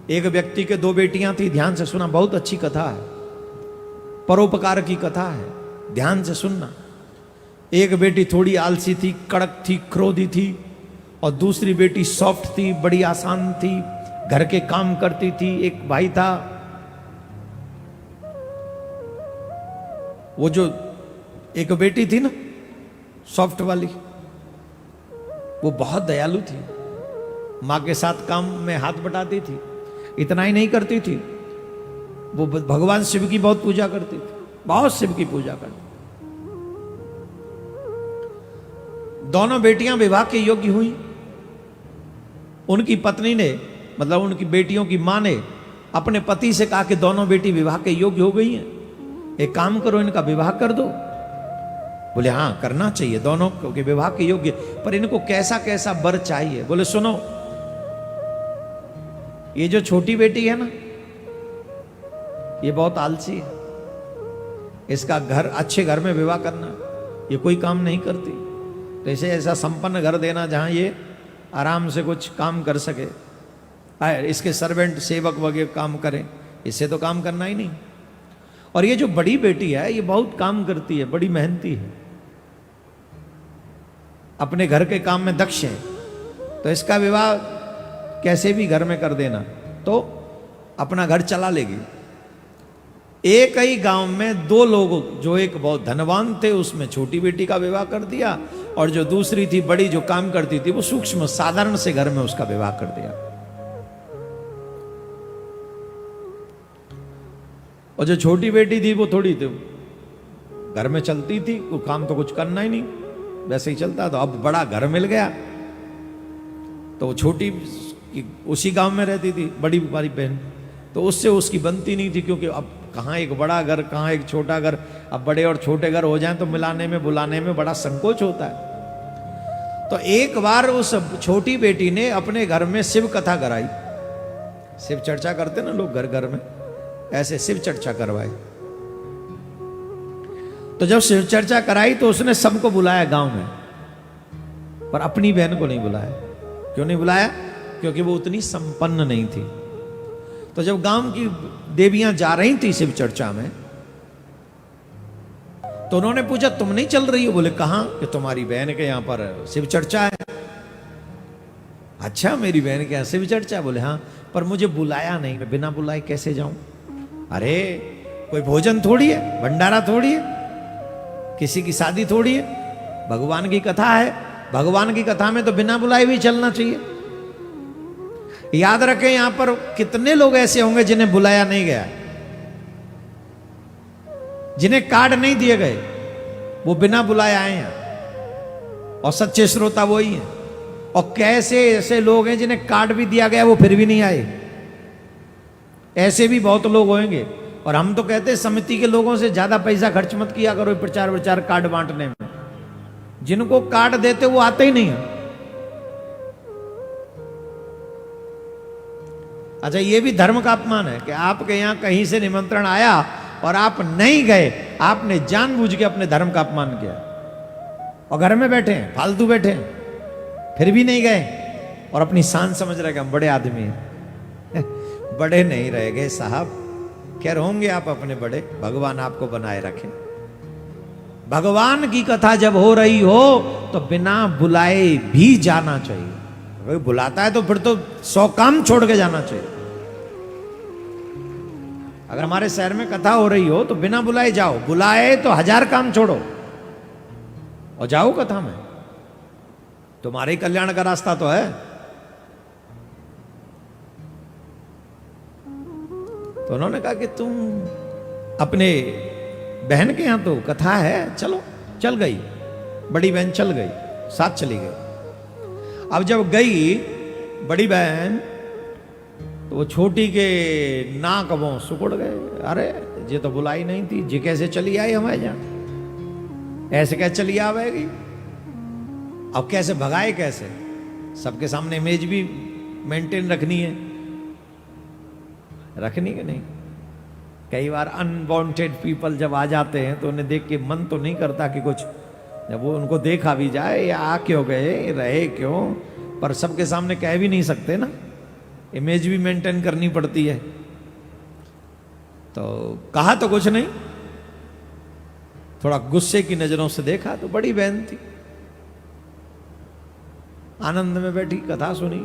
एक व्यक्ति के दो बेटियां थी, ध्यान से सुना, बहुत अच्छी कथा है, परोपकार की कथा है, ध्यान से सुनना। एक बेटी थोड़ी आलसी थी, कड़क थी, क्रोधी थी, और दूसरी बेटी सॉफ्ट थी, बड़ी आसान थी, घर के काम करती थी। एक भाई था, वो जो एक बेटी थी ना सॉफ्ट वाली, वो बहुत दयालु थी, मां के साथ काम में हाथ बटाती थी। इतना ही नहीं करती थी, वो भगवान शिव की बहुत पूजा करती थी, बहुत शिव की पूजा करती। दोनों बेटियां विवाह के योग्य हुई। उनकी पत्नी ने, मतलब उनकी बेटियों की मां ने अपने पति से कहा कि दोनों बेटी विवाह के योग्य हो गई हैं, एक काम करो, इनका विवाह कर दो। बोले हाँ करना चाहिए दोनों के विवाह के योग्य, पर इनको कैसा कैसा वर चाहिए। बोले सुनो, ये जो छोटी बेटी है ना, ये बहुत आलसी है, इसका घर, अच्छे घर में विवाह करना, ये कोई काम नहीं करती, तो इसे ऐसा संपन्न घर देना जहां ये आराम से कुछ काम कर सके, इसके सर्वेंट सेवक वगैरह काम करें, इससे तो काम करना ही नहीं। और ये जो बड़ी बेटी है, ये बहुत काम करती है, बड़ी मेहनती है, अपने घर के काम में दक्ष है, तो इसका विवाह कैसे भी घर में कर देना तो अपना घर चला लेगी। एक ही गांव में दो लोग, जो एक बहुत धनवान थे, उसमें छोटी बेटी का विवाह कर दिया, और जो दूसरी थी बड़ी, जो काम करती थी, वो सूक्ष्म साधारण से घर में उसका विवाह कर दिया। और जो छोटी बेटी थी वो थोड़ी थी, घर में चलती थी, वो काम तो कुछ करना ही नहीं, वैसे ही चलता। तो अब बड़ा घर मिल गया, तो वो छोटी उसी गांव में रहती थी, बड़ी वाली बहन, तो उससे उसकी बनती नहीं थी, क्योंकि अब कहाँ एक बड़ा घर, कहाँ एक छोटा घर, अब बड़े और छोटे घर हो जाएं तो मिलाने में बुलाने में बड़ा संकोच होता है। तो एक बार उस छोटी बेटी ने अपने घर में शिव कथा कराई, शिव चर्चा करते ना लोग घर घर में, ऐसे शिव चर्चा करवाई। तो जब शिव चर्चा कराई तो उसने सबको बुलाया गांव में, पर अपनी बहन को नहीं बुलाया। क्यों नहीं बुलाया? क्योंकि वो उतनी संपन्न नहीं थी। तो जब गांव की देवियां जा रही थी शिव चर्चा में, तो उन्होंने पूछा तुम नहीं चल रही हो? बोले कहां? कि तुम्हारी बहन के यहां पर शिव चर्चा है। अच्छा मेरी बहन के यहां शिव चर्चा? बोले हाँ, पर मुझे बुलाया नहीं, मैं बिना बुलाए कैसे जाऊं? अरे कोई भोजन थोड़ी है, भंडारा थोड़ी है, किसी की शादी थोड़ी है, भगवान की कथा है, भगवान की कथा में तो बिना बुलाए भी चलना चाहिए। याद रखें, यहां पर कितने लोग ऐसे होंगे जिन्हें बुलाया नहीं गया, जिन्हें कार्ड नहीं दिए गए, वो बिना बुलाए आए हैं, और सच्चे श्रोता वो ही हैं। और कैसे ऐसे लोग हैं जिन्हें कार्ड भी दिया गया वो फिर भी नहीं आए, ऐसे भी बहुत लोग होंगे। और हम तो कहते हैं समिति के लोगों से ज्यादा पैसा खर्च मत किया करो प्रचार विचार कार्ड बांटने में, जिनको कार्ड देते वो आते ही नहीं है। अच्छा ये भी धर्म का अपमान है कि आपके यहां कहीं से निमंत्रण आया और आप नहीं गए, आपने जानबूझ के अपने धर्म का अपमान किया, और घर में बैठे हैं, फालतू बैठे हैं, फिर भी नहीं गए, और अपनी शान समझ रहे कि हम बड़े आदमी हैं। बड़े नहीं रह गए साहब, खैर होंगे आप अपने बड़े, भगवान आपको बनाए रखे। भगवान की कथा जब हो रही हो तो बिना बुलाए भी जाना चाहिए। कोई बुलाता है तो फिर तो 100 काम छोड़ के जाना चाहिए। अगर हमारे शहर में कथा हो रही हो तो बिना बुलाए जाओ, बुलाए तो 1000 काम छोड़ो और जाओ कथा में, तुम्हारे कल्याण का रास्ता तो है। तो उन्होंने कहा कि तुम अपने बहन के यहां तो कथा है, चलो। चल गई, बड़ी बहन चल गई, साथ चली गई। अब जब गई बड़ी बहन तो वो छोटी के नाक वो सुकड़ गए। अरे ये तो बुलाई नहीं थी, जी कैसे चली आई हमारे यहां, ऐसे कैसे चली आवेगी? अब कैसे भगाए, कैसे? सबके सामने इमेज भी मेंटेन रखनी है, रखनी कि नहीं? कई बार अनवांटेड पीपल जब आ जाते हैं तो उन्हें देख के मन तो नहीं करता कि कुछ, जब वो उनको देखा भी जाए, या आ क्यों गए, रहे क्यों, पर सबके सामने कह भी नहीं सकते ना, इमेज भी मेंटेन करनी पड़ती है। तो कहा तो कुछ नहीं, थोड़ा गुस्से की नजरों से देखा तो बड़ी बहन थी, आनंद में बैठी कथा सुनी,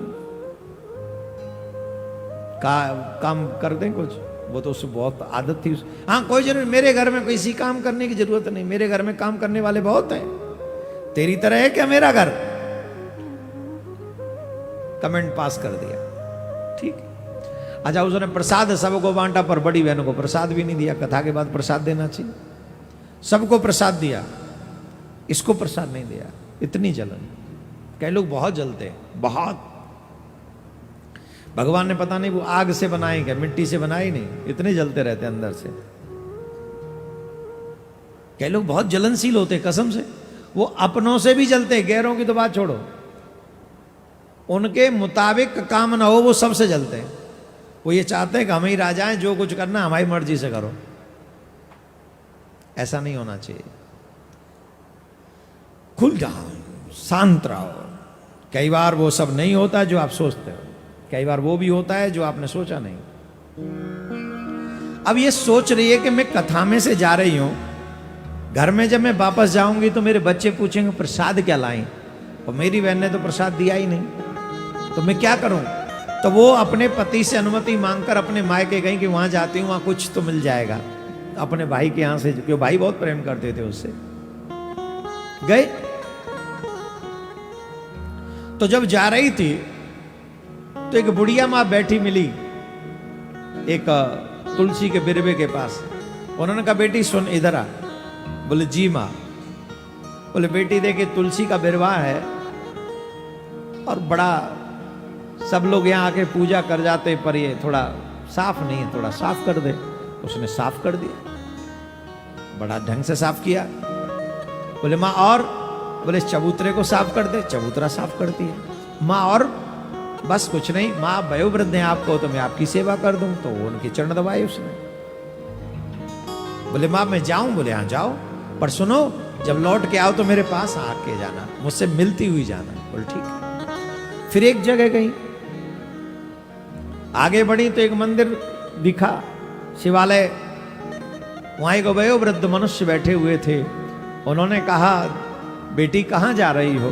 काम कर दें कुछ, वो तो उससे बहुत आदत थी। हाँ कोई जरूर, मेरे घर में किसी काम करने की जरूरत नहीं, मेरे घर में काम करने वाले बहुत हैं, तेरी तरह है क्या मेरा घर? कमेंट पास कर दिया, ठीक। अच्छा उसने प्रसाद सबको बांटा, पर बड़ी बहनों को प्रसाद भी नहीं दिया। कथा के बाद प्रसाद देना चाहिए, सबको प्रसाद दिया, इसको प्रसाद नहीं दिया। इतनी जलन, कई लोग बहुत जलते हैं, बहुत। भगवान ने पता नहीं वो आग से बनाए क्या, मिट्टी से बनाए नहीं, इतने जलते रहते अंदर से। कई लोग बहुत जलनशील होते कसम से, वो अपनों से भी जलते, गैरों की तो बात छोड़ो, उनके मुताबिक काम ना हो वो सबसे जलते हैं। वो ये चाहते हैं कि हम ही राजा हैं, जो कुछ करना हमारी मर्जी से करो। ऐसा नहीं होना चाहिए, खुल जाओ, शांत रहो। कई बार वो सब नहीं होता जो आप सोचते हो, कई बार वो भी होता है जो आपने सोचा नहीं। अब ये सोच रही है कि मैं कथा में से जा रही हूं, घर में जब मैं वापस जाऊंगी तो मेरे बच्चे पूछेंगे प्रसाद क्या लाई, और मेरी बहन ने तो प्रसाद दिया ही नहीं, तो मैं क्या करूं? तो वो अपने पति से अनुमति मांगकर अपने मायके गई कि वहां जाती हूं, वहां कुछ तो मिल जाएगा, अपने भाई के यहां से, क्योंकि भाई बहुत प्रेम करते थे उससे। गए तो जब जा रही थी तो एक बुढ़िया माँ बैठी मिली एक तुलसी के बिरबे के पास। उन्होंने कहा बेटी सुन इधर आ। बोले जी माँ। बोले बेटी देखे तुलसी का बिरवा है और बड़ा सब लोग यहाँ आके पूजा कर जाते, पर ये थोड़ा साफ नहीं है, थोड़ा साफ कर दे। उसने साफ कर दिया, बड़ा ढंग से साफ किया। बोले माँ और? बोले चबूतरे को साफ कर दे, चबूतरा साफ कर दिया। माँ और? बस कुछ नहीं माँ, वयोवृद्ध हैं आपको तो मैं आपकी सेवा कर दूं। तो वो उनके चरण दबाए उसने। बोले माँ मैं जाऊं? बोले हाँ जाओ, पर सुनो जब लौट के आओ तो मेरे पास आके जाना, मुझसे मिलती हुई जाना। बोले ठीक है। फिर एक जगह गई, आगे बढ़ी तो एक मंदिर दिखा, शिवालय। वहां एक वयोवृद्ध मनुष्य बैठे हुए थे। उन्होंने कहा बेटी कहाँ जा रही हो?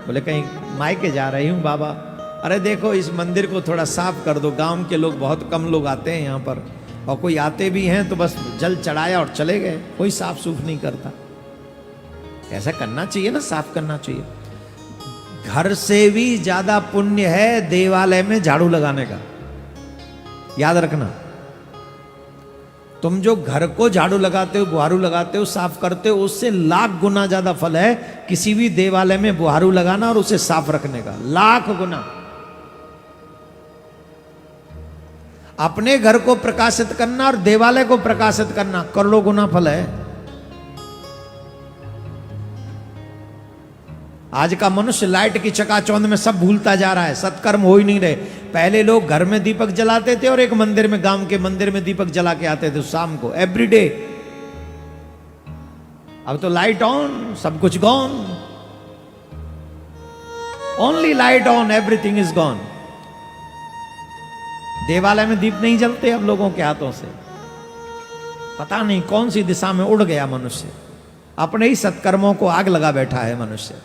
बोले कहीं मायके जा रही हूँ बाबा। अरे देखो इस मंदिर को थोड़ा साफ कर दो, गांव के लोग बहुत कम लोग आते हैं यहाँ पर, और कोई आते भी हैं तो बस जल चढ़ाया और चले गए, कोई साफ सूफ नहीं करता। ऐसा करना चाहिए ना, साफ करना चाहिए। घर से भी ज्यादा पुण्य है देवालय में झाड़ू लगाने का, याद रखना। तुम जो घर को झाड़ू लगाते हो, बुहारू लगाते हो, साफ करते हो, उससे लाख गुना ज्यादा फल है किसी भी देवालय में बुहारू लगाना और उसे साफ रखने का, लाख गुना। अपने घर को प्रकाशित करना और देवालय को प्रकाशित करना करोड़ों गुना फल है। आज का मनुष्य लाइट की चकाचौंध में सब भूलता जा रहा है, सत्कर्म हो ही नहीं रहे। पहले लोग घर में दीपक जलाते थे और एक मंदिर में, गांव के मंदिर में दीपक जला के आते थे शाम को, एवरीडे। अब तो लाइट ऑन, सब कुछ gone, only light on, everything is gone. देवालय में दीप नहीं जलते अब लोगों के हाथों से। पता नहीं कौन सी दिशा में उड़ गया मनुष्य, अपने ही सत्कर्मों को आग लगा बैठा है मनुष्य।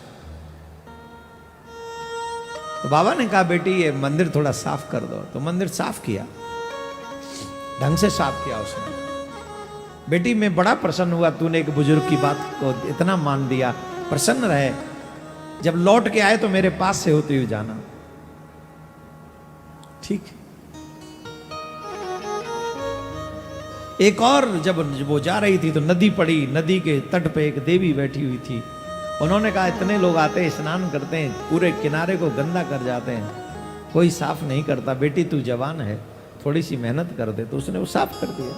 तो बाबा ने कहा बेटी ये मंदिर थोड़ा साफ कर दो। तो मंदिर साफ किया, ढंग से साफ किया उसने। बेटी मैं बड़ा प्रसन्न हुआ, तूने एक बुजुर्ग की बात को इतना मान दिया, प्रसन्न रहे। जब लौट के आए तो मेरे पास से होते हुए जाना, ठीक। एक और जब वो जा रही थी तो नदी पड़ी, नदी के तट पे एक देवी बैठी हुई थी। उन्होंने कहा इतने लोग आते हैं, स्नान करते हैं, पूरे किनारे को गंदा कर जाते हैं, कोई साफ नहीं करता। बेटी तू जवान है, थोड़ी सी मेहनत कर दे। तो उसने वो साफ कर दिया।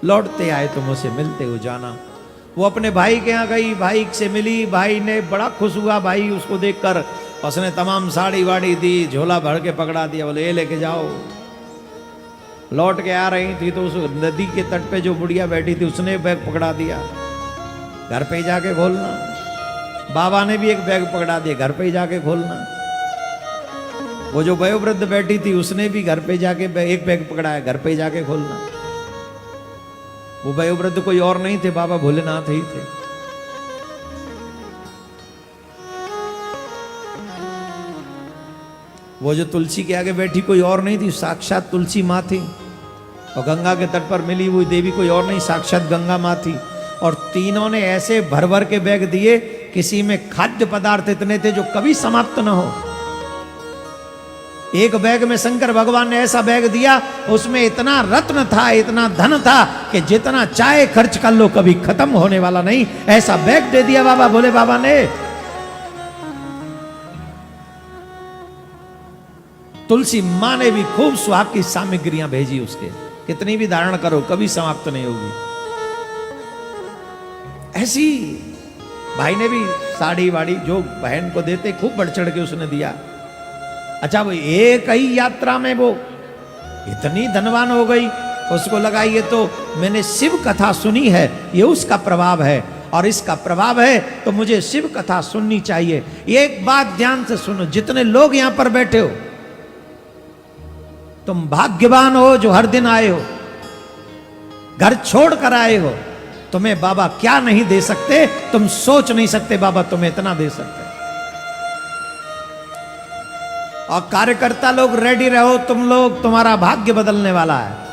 लौटते आए तो मुझसे मिलते हुए जाना। वो अपने भाई के यहाँ गई, भाई से मिली, भाई ने बड़ा खुश हुआ भाई उसको देखकर। उसने तमाम साड़ी वाड़ी दी, झोला भर के पकड़ा दिया, बोले ये लेके जाओ। लौट के आ रही थी तो उस नदी के तट पे जो बुढ़िया बैठी थी उसने बैग पकड़ा दिया, घर पे ही जाके खोलना। बाबा ने भी एक बैग पकड़ा दिया, घर पे ही जाके खोलना। वो जो वयोवृद्ध बैठी थी उसने भी घर पे जाके एक बैग पकड़ाया, घर पे जाके खोलना। वो वयोवृद्ध कोई और नहीं थे, बाबा भोलेनाथ ही थे। वो जो तुलसी के आगे बैठी कोई और नहीं थी, साक्षात तुलसी माँ थी। और गंगा के तट पर मिली हुई देवी कोई और नहीं, साक्षात गंगा माँ थी। और तीनों ने ऐसे भर भर के बैग दिए, किसी में खाद्य पदार्थ इतने थे जो कभी समाप्त न हो। एक बैग में शंकर भगवान ने ऐसा बैग दिया, उसमें इतना रत्न था, इतना धन था कि जितना चाहे खर्च कर लो कभी खत्म होने वाला नहीं, ऐसा बैग दे दिया बाबा भोले बाबा ने। तुलसी मां ने भी खूब सुहाग की सामग्रियां भेजी उसके, कितनी भी धारण करो कभी समाप्त नहीं होगी। ऐसी भाई ने भी साड़ी वाड़ी जो बहन को देते खूब बढ़ चढ़ के उसने दिया। अच्छा, वो एक ही यात्रा में वो इतनी धनवान हो गई, उसको लगा ये तो मैंने शिव कथा सुनी है, ये उसका प्रभाव है और इसका प्रभाव है तो मुझे शिव कथा सुननी चाहिए। एक बात ध्यान से सुनो, जितने लोग यहां पर बैठे हो, तुम भाग्यवान हो जो हर दिन आए हो, घर छोड़ कर आए हो। तुम्हें बाबा क्या नहीं दे सकते, तुम सोच नहीं सकते बाबा तुम्हें इतना दे सकते। और कार्यकर्ता लोग रेडी रहो, तुम लोग, तुम्हारा भाग्य बदलने वाला है।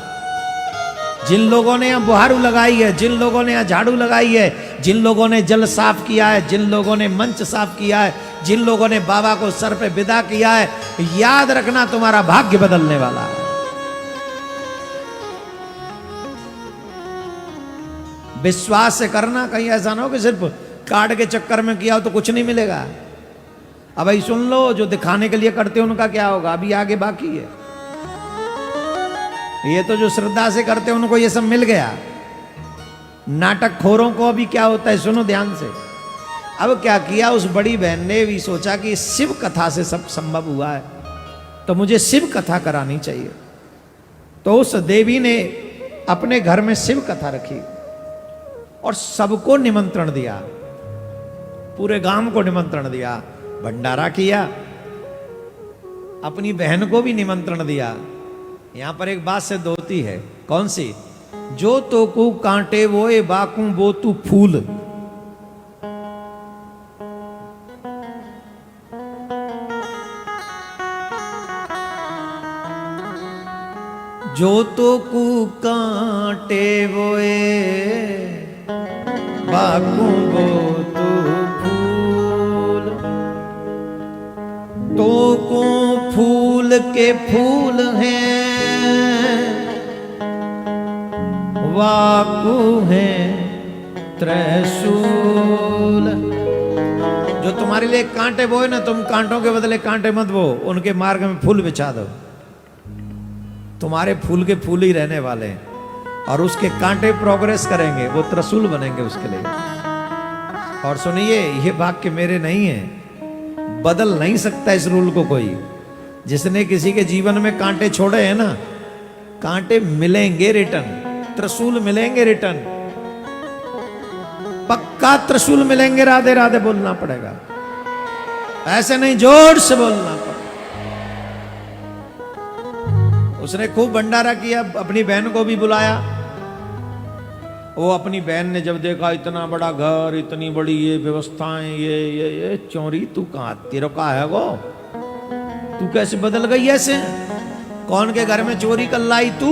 जिन लोगों ने यहाँ बुहारू लगाई है, जिन लोगों ने यहाँ झाड़ू लगाई है, जिन लोगों ने जल साफ किया है, जिन लोगों ने मंच साफ किया है, जिन लोगों ने बाबा को सर पे विदा किया है, याद रखना तुम्हारा भाग्य बदलने वाला है। विश्वास से करना, कहीं ऐसा ना हो कि सिर्फ कार्ड के चक्कर में किया हो तो कुछ नहीं मिलेगा। अब भाई सुन लो, जो दिखाने के लिए करते हैं उनका क्या होगा, अभी आगे बाकी है। ये तो जो श्रद्धा से करते हैं उनको ये सब मिल गया। नाटक खोरों को अभी क्या होता है, सुनो ध्यान से। अब क्या किया, उस बड़ी बहन ने भी सोचा कि शिव कथा से सब संभव हुआ है, तो मुझे शिव कथा करानी चाहिए। तो उस देवी ने अपने घर में शिव कथा रखी और सबको निमंत्रण दिया, पूरे गांव को निमंत्रण दिया, भंडारा किया, अपनी बहन को भी निमंत्रण दिया। यहां पर एक बात सिद्ध होती है, कौन सी? जो तो को कांटे वो ए बाकू वो तू फूल। जो तो को कांटे वो ए बाकू वो तू फूल, तो को फूल के फूल हैं, वाकू है त्रिशूल। जो तुम्हारे लिए कांटे बोए ना, तुम कांटों के बदले कांटे मत बो, उनके मार्ग में फूल बिछा दो। तुम्हारे फूल के फूल ही रहने वाले हैं और उसके कांटे प्रोग्रेस करेंगे, वो त्रिशूल बनेंगे उसके लिए। और सुनिए, ये वाक्य मेरे नहीं है, बदल नहीं सकता इस रूल को कोई। जिसने किसी के जीवन में कांटे छोड़े हैं ना, कांटे मिलेंगे रिटर्न, त्रिशूल मिलेंगे रिटर्न, पक्का त्रिशूल मिलेंगे। राधे राधे बोलना पड़ेगा, ऐसे नहीं जोर से बोलना पड़ेगा। उसने खूब भंडारा किया, अपनी बहन को भी बुलाया। वो अपनी बहन ने जब देखा इतना बड़ा घर, इतनी बड़ी ये व्यवस्थाएं, ये चोरी, तू कहाँ, तेरा कहा है वो, तू कैसे बदल गई ऐसे? कौन के घर में चोरी कर लाई तू?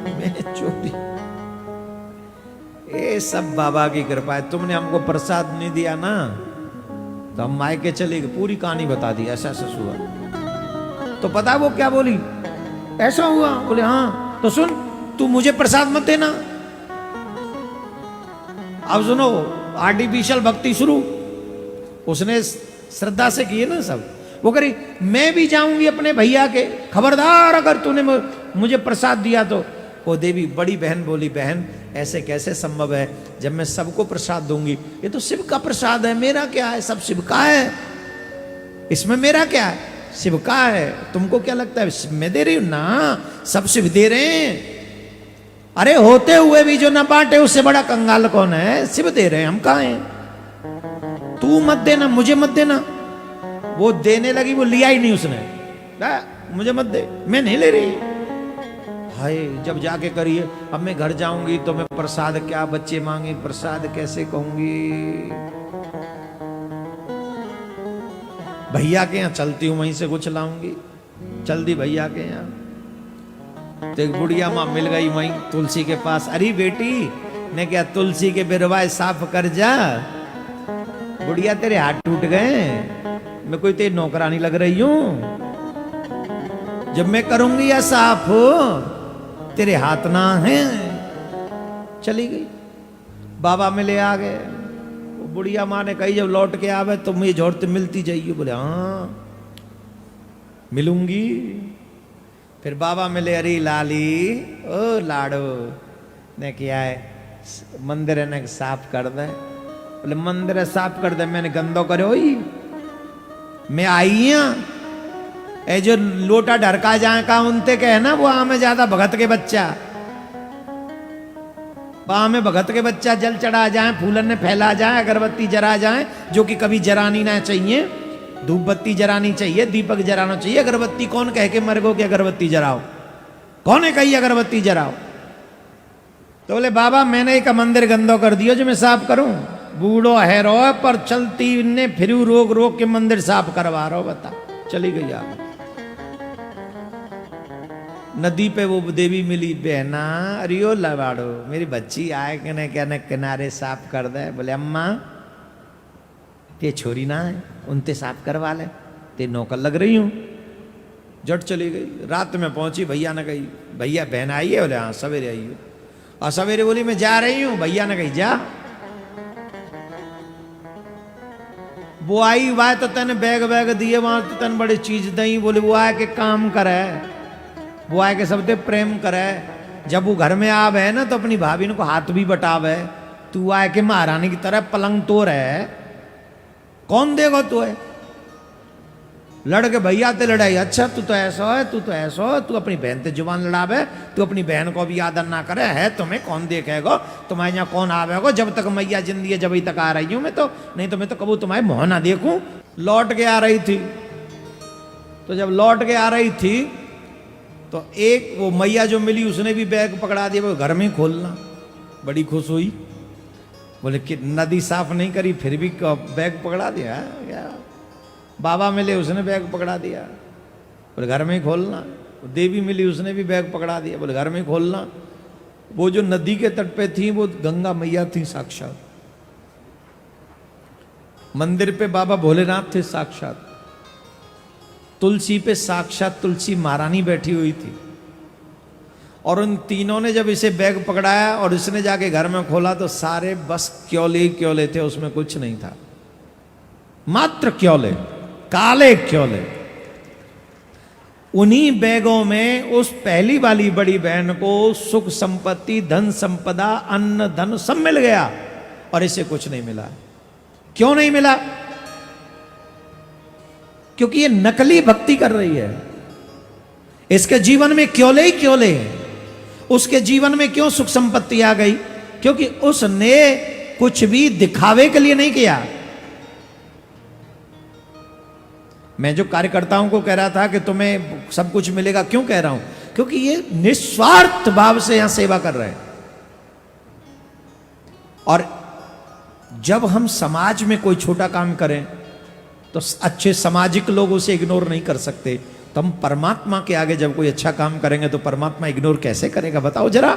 मैंने चोरी? ये सब बाबा की कृपा है। तुमने हमको प्रसाद नहीं दिया ना, तो हम मायके चले गए, पूरी कहानी बता दी, ऐसा ऐसा हुआ। तो पता वो क्या बोली, ऐसा हुआ? बोले हाँ। तो सुन, तू मुझे प्रसाद मत देना। अब सुनो, आर्टिफिशियल भक्ति शुरू उसने श्रद्धा से की है ना सब। वो करी, मैं भी जाऊंगी अपने भैया के, खबरदार अगर तूने मुझे प्रसाद दिया तो। वो देवी बड़ी बहन बोली, बहन ऐसे कैसे संभव है, जब मैं सबको प्रसाद दूंगी? ये तो शिव का प्रसाद है, मेरा क्या है, सब शिव का है, इसमें मेरा क्या है, शिव का है। तुमको क्या लगता है मैं दे रही हूं? ना, सब शिव दे रहे हैं। अरे होते हुए भी जो न बांटे उससे बड़ा कंगाल कौन है? शिव दे रहे हैं, हम कहां हैं? तू मत देना, मुझे मत देना। वो देने लगी, वो लिया ही नहीं उसने, मुझे मत दे, मैं नहीं ले रही। हाय, जब जाके करिए, अब मैं घर जाऊंगी तो मैं प्रसाद, क्या बच्चे मांगे प्रसाद कैसे कहूंगी। भैया के यहाँ चलती हूँ, वहीं से कुछ लाऊंगी। चल दी भैया के यहाँ, तो एक बुढ़िया माँ मिल गई वहीं तुलसी के पास। अरे बेटी ने क्या, तुलसी के बिरवाए साफ कर जा। बुढ़िया तेरे हाथ टूट गए, मैं कोई तेरी नौकरानी लग रही हूं। जब मैं करूंगी या साफ हो, तेरे हाथ ना है। चली गई, बाबा मिले आ गए। बुढ़िया माँ ने कही जब लौट के आवे तो मुझे जोड़ते मिलती जाइए। बोले हाँ मिलूंगी। फिर बाबा मिले, अरे लाली ओ लाडो ने क्या है, मंदिर ने साफ कर दे। बोले मंदिर साफ कर दे, मैंने गंदो करे हो। मैं आई ए जो लोटा ढरका जाए का उनते कहे ना, वो आमे ज्यादा भगत के बच्चा, वहां में भगत के बच्चा जल चढ़ा जाए, फूलन ने फैला जाए, अगरबत्ती जरा जाए, जो कि कभी जरानी ना चाहिए। धूप बत्ती जरानी चाहिए, दीपक जराना चाहिए। अगरबत्ती कौन कह के मर गो कि अगरबत्ती जराओ? कौन है कही अगरबत्ती जराओ? तो बोले बाबा मैंने एक मंदिर गंदो कर दियो जो मैं साफ करूं। बूढ़ो है रो पर चलती ने फिर रोक रोक के मंदिर साफ करवा रहा। बता, चली गई आगे। नदी पे वो देवी मिली, बहना अरियो लवाड़ो मेरी बच्ची आए कि नहीं, क्या किनारे साफ कर दे। बोले अम्मा ते छोरी ना है, उनते साफ करवा ले, ते नौकर लग रही हूं। जट चली गई। रात में पहुंची, भैया ने कही भैया बहन आई है? बोले हाँ सवेरे आई हो। और सवेरे बोली मैं जा रही हूं। भैया ने कही जा। वो आई वाह तो तेने बैग बैग दिए, वहां तो तेन बड़ी चीज दई। बोले वो आए के काम करे, वो आए के सबसे प्रेम करे। जब वो घर में आवे ना तो अपनी भाभी को हाथ भी बटावे। तू आए के महारानी की तरह पलंग तोड़ है, कौन देगा तू है? लड़ के भैया ते लड़ाई। अच्छा तू तो ऐसा है, तू तो ऐसा है, तू अपनी बहन ते जुबान लड़ावे, तू अपनी बहन को भी आदर ना करे है, तुम्हें कौन देखेगा? तुम्हारे यहाँ कौन आवेगा? जब तक मैया जिंदी है जब तक आ रही हूं मैं तो, नहीं तो मैं तो कबू तुम्हारे मुंह ना देखूं। लौट के आ रही थी, तो जब लौट के आ रही थी तो एक वो मैया जो मिली उसने भी बैग पकड़ा दिया, वो घर में खोलना। बड़ी खुश हुई। बोले कि नदी साफ नहीं करी फिर भी बैग पकड़ा दिया क्या? बाबा मिले उसने बैग पकड़ा दिया। बोले घर में ही खोलना। देवी मिली उसने भी बैग पकड़ा दिया। बोले घर में ही खोलना। वो जो नदी के तट पे थी वो गंगा मैया थी साक्षात। मंदिर पे बाबा भोलेनाथ थे साक्षात। तुलसी पे साक्षात तुलसी महारानी बैठी हुई थी। और उन तीनों ने जब इसे बैग पकड़ाया और इसने जाके घर में खोला तो सारे बस क्योले क्योले थे, उसमें कुछ नहीं था, मात्र क्योले, काले क्योले। उन्हीं बैगों में उस पहली वाली बड़ी बहन को सुख संपत्ति, धन संपदा, अन्न धन सब मिल गया और इसे कुछ नहीं मिला। क्यों नहीं मिला? क्योंकि ये नकली भक्ति कर रही है। इसके जीवन में क्योले ही क्योले हैं। उसके जीवन में क्यों सुख संपत्ति आ गई? क्योंकि उसने कुछ भी दिखावे के लिए नहीं किया। मैं जो कार्यकर्ताओं को कह रहा था कि तुम्हें सब कुछ मिलेगा, क्यों कह रहा हूं? क्योंकि ये निस्वार्थ भाव से यहां सेवा कर रहे हैं। और जब हम समाज में कोई छोटा काम करें तो अच्छे सामाजिक लोग उसे इग्नोर नहीं कर सकते। तो हम परमात्मा के आगे जब कोई अच्छा काम करेंगे तो परमात्मा इग्नोर कैसे करेगा? बताओ जरा।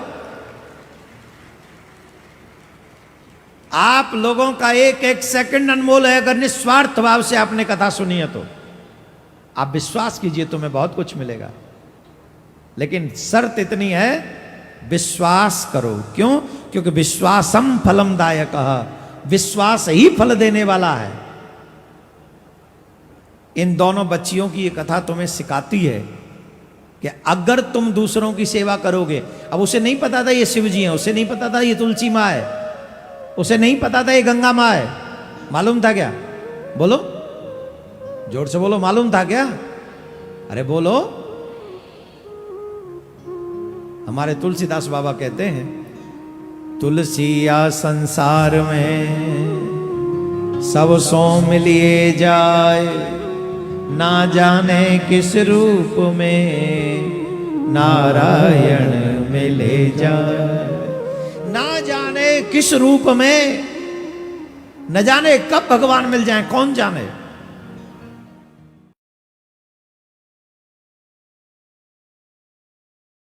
आप लोगों का एक एक सेकंड अनमोल है। अगर निस्वार्थ भाव से आपने कथा सुनी है तो आप विश्वास कीजिए तुम्हें बहुत कुछ मिलेगा। लेकिन शर्त इतनी है, विश्वास करो। क्यों? क्योंकि विश्वासम फलम दायकः, विश्वास ही फल देने वाला है। इन दोनों बच्चियों की ये कथा तुम्हें सिखाती है कि अगर तुम दूसरों की सेवा करोगे। अब उसे नहीं पता था ये शिव जी हैं, उसे नहीं पता था ये तुलसी माँ है, उसे नहीं पता था ये गंगा माँ है। मालूम था क्या? बोलो जोर से बोलो, मालूम था क्या? अरे बोलो। हमारे तुलसीदास बाबा कहते हैं, तुलसिया संसार में सब सो मिलिए जाए, ना जाने किस रूप में नारायण मिले जाए। ना जाने किस रूप में, न जाने कब भगवान मिल जाए, कौन जाने।